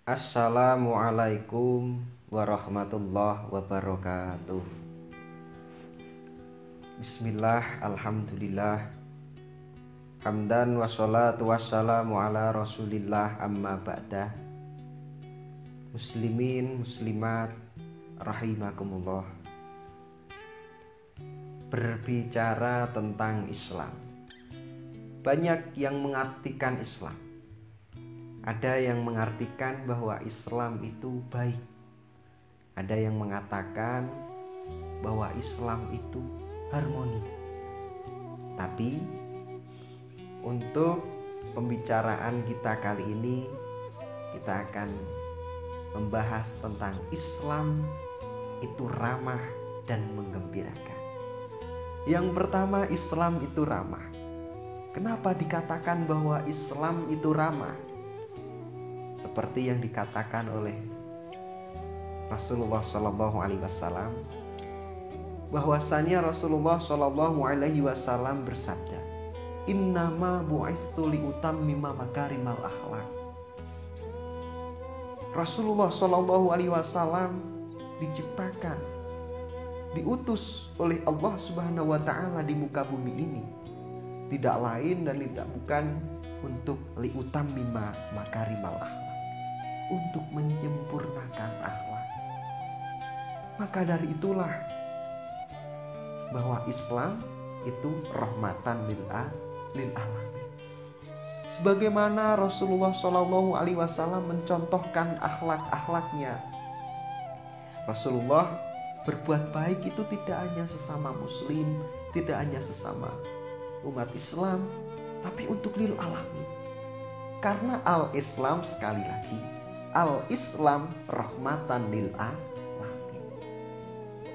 Assalamualaikum warahmatullahi wabarakatuh. Bismillah, alhamdulillah. Hamdan wassalatu wassalamu ala rasulillah amma ba'dah. Muslimin, muslimat, rahimakumullah. Berbicara tentang Islam, banyak yang mengartikan Islam. Ada yang mengartikan bahwa Islam itu baik. Ada yang mengatakan bahwa Islam itu harmoni. Tapi untuk pembicaraan kita kali ini, kita akan membahas tentang Islam itu ramah dan menggembirakan. Yang pertama, Islam itu ramah. Kenapa dikatakan bahwa Islam itu ramah? Seperti yang dikatakan oleh Rasulullah SAW, bahwasanya Rasulullah SAW bersabda, "Innama bu'istu liutammima makarimal akhlak." Rasulullah SAW diciptakan, diutus oleh Allah Subhanahu wa Ta'ala di muka bumi ini, tidak lain dan tidak bukan untuk liutammima makarimal akhlak, untuk menyempurnakan akhlak. Maka dari itulah bahwa Islam itu rahmatan lil alamin. Sebagaimana Rasulullah SAW mencontohkan akhlak-akhlaknya. Rasulullah berbuat baik itu tidak hanya sesama muslim, tidak hanya sesama umat Islam, tapi untuk lil alamin. Karena al-Islam, sekali lagi, al-Islam rahmatan lil alamin.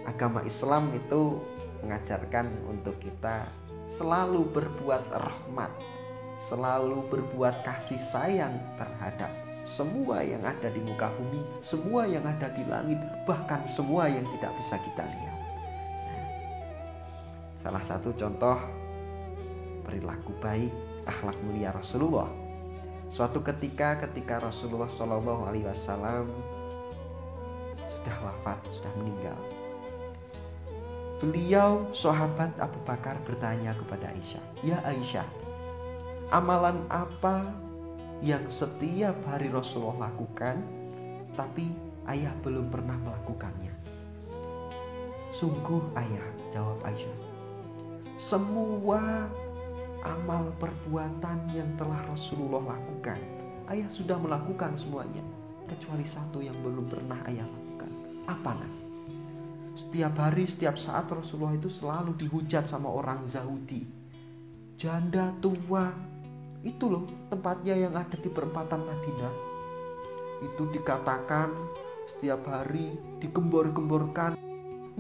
Agama Islam itu mengajarkan untuk kita selalu berbuat rahmat, selalu berbuat kasih sayang terhadap semua yang ada di muka bumi, semua yang ada di langit, bahkan semua yang tidak bisa kita lihat. Salah satu contoh perilaku baik, akhlak mulia Rasulullah. Suatu ketika Rasulullah SAW sudah wafat, sudah meninggal, beliau sahabat Abu Bakar bertanya kepada Aisyah, "Ya Aisyah, amalan apa yang setiap hari Rasulullah lakukan tapi ayah belum pernah melakukannya?" "Sungguh ayah," jawab Aisyah, "semua amal perbuatan yang telah Rasulullah lakukan, ayah sudah melakukan semuanya, kecuali satu yang belum pernah ayah lakukan." "Apa nak?" "Setiap hari, setiap saat Rasulullah itu selalu dihujat sama orang Yahudi, janda tua. Itu loh tempatnya yang ada di perempatan Madinah. Itu dikatakan setiap hari digembor-gemborkan,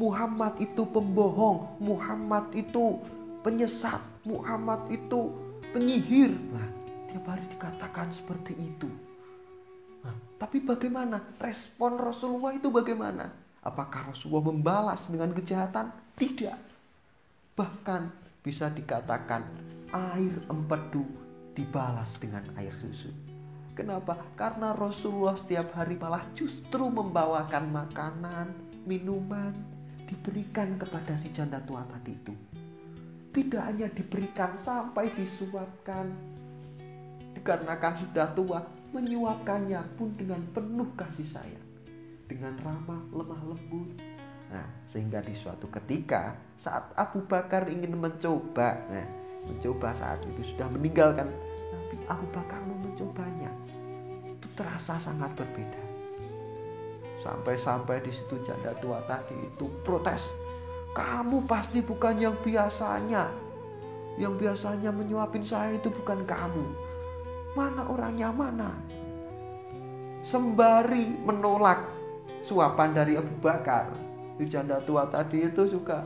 Muhammad itu pembohong, Muhammad itu penyesat, Muhammad itu penyihir." Nah, tiap hari dikatakan seperti itu. Nah, tapi bagaimana respon Rasulullah itu? Bagaimana? Apakah Rasulullah membalas dengan kejahatan? Tidak. Bahkan bisa dikatakan air empedu dibalas dengan air susu. Kenapa? Karena Rasulullah setiap hari malah justru membawakan makanan, minuman, diberikan kepada si janda tua tadi itu. Tidak hanya diberikan, sampai disuapkan. Dikarenakan sudah tua, menyuapkannya pun dengan penuh kasih sayang, dengan ramah, lemah lembut. Nah, sehingga di suatu ketika saat Abu Bakar ingin mencoba saat itu sudah meninggalkan, tapi Abu Bakar mau mencobanya, itu terasa sangat berbeda. Sampai di situ janda tua tadi itu protes, "Kamu pasti bukan yang biasanya. Yang biasanya menyuapin saya itu bukan kamu. Mana orangnya, mana?" Sembari menolak suapan dari Abu Bakar, si janda tua tadi itu juga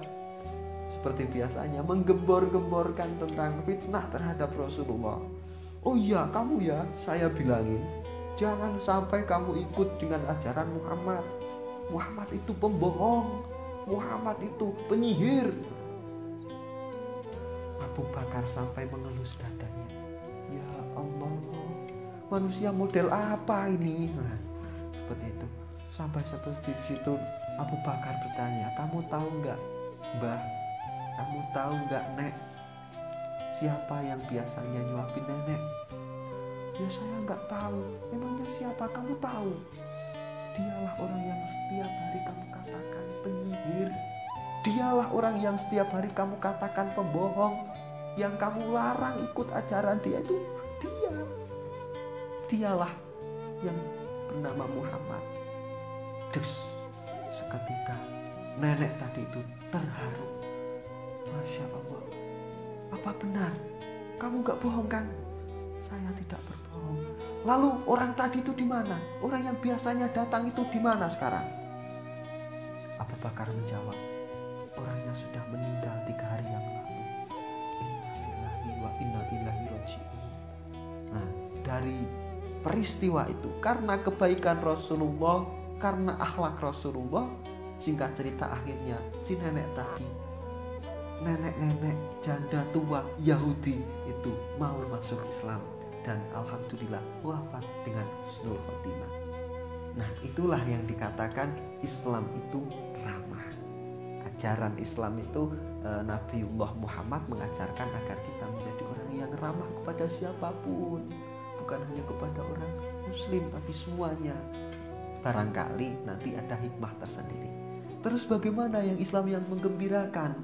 seperti biasanya menggembor-gemborkan tentang fitnah terhadap Rasulullah. "Oh iya, kamu ya, saya bilangin, jangan sampai kamu ikut dengan ajaran Muhammad. Muhammad itu pembohong, Muhammad itu penyihir." Abu Bakar sampai mengelus dadanya. Ya Allah, manusia model apa ini? seperti itu. Sampai satu di situ Abu Bakar bertanya, kamu tahu nggak Mbah, kamu tahu nggak Nek, siapa yang biasanya nyuapin nenek? Ya saya nggak tahu. Emangnya siapa? Kamu tahu? Dialah orang yang setiap hari kamu katakan penyihir. Dialah orang yang setiap hari kamu katakan pembohong. Yang kamu larang ikut ajaran dia itu dia. Dialah yang bernama Muhammad. Dus, seketika nenek tadi itu terharu. Masya Allah. Apa benar? Kamu gak bohong kan? Saya tidak berbohong. Lalu orang tadi itu di mana? Orang yang biasanya datang itu di mana sekarang? Abu Bakar menjawab, orangnya sudah meninggal 3 hari yang lalu. Innalillahi wa inna ilaihi raji'un. Nah, dari peristiwa itu, karena kebaikan Rasulullah, karena akhlak Rasulullah, singkat cerita akhirnya si nenek tadi, nenek-nenek janda tua Yahudi itu mau masuk Islam dan alhamdulillah wafat dengan husnul khotimah. Nah, itulah yang dikatakan Islam itu ramah. Ajaran Islam itu Nabiullah Muhammad mengajarkan agar kita menjadi orang yang ramah kepada siapapun, bukan hanya kepada orang muslim tapi semuanya. Barangkali nanti ada hikmah tersendiri. Terus bagaimana yang Islam yang menggembirakan?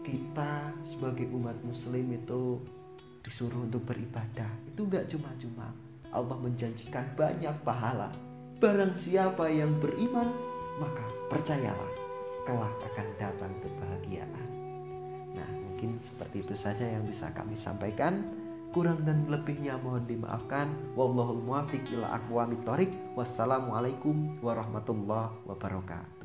Kita sebagai umat muslim itu disuruh untuk beribadah. Itu enggak cuma-cuma. Allah menjanjikan banyak pahala. Barang siapa yang beriman, maka percayalah, kelak akan datang kebahagiaan. Nah, mungkin seperti itu saja yang bisa kami sampaikan. Kurang dan lebihnya mohon dimaafkan. Wallahul muwaffiq ila aqwamit thoriq. Wassalamualaikum warahmatullahi wabarakatuh.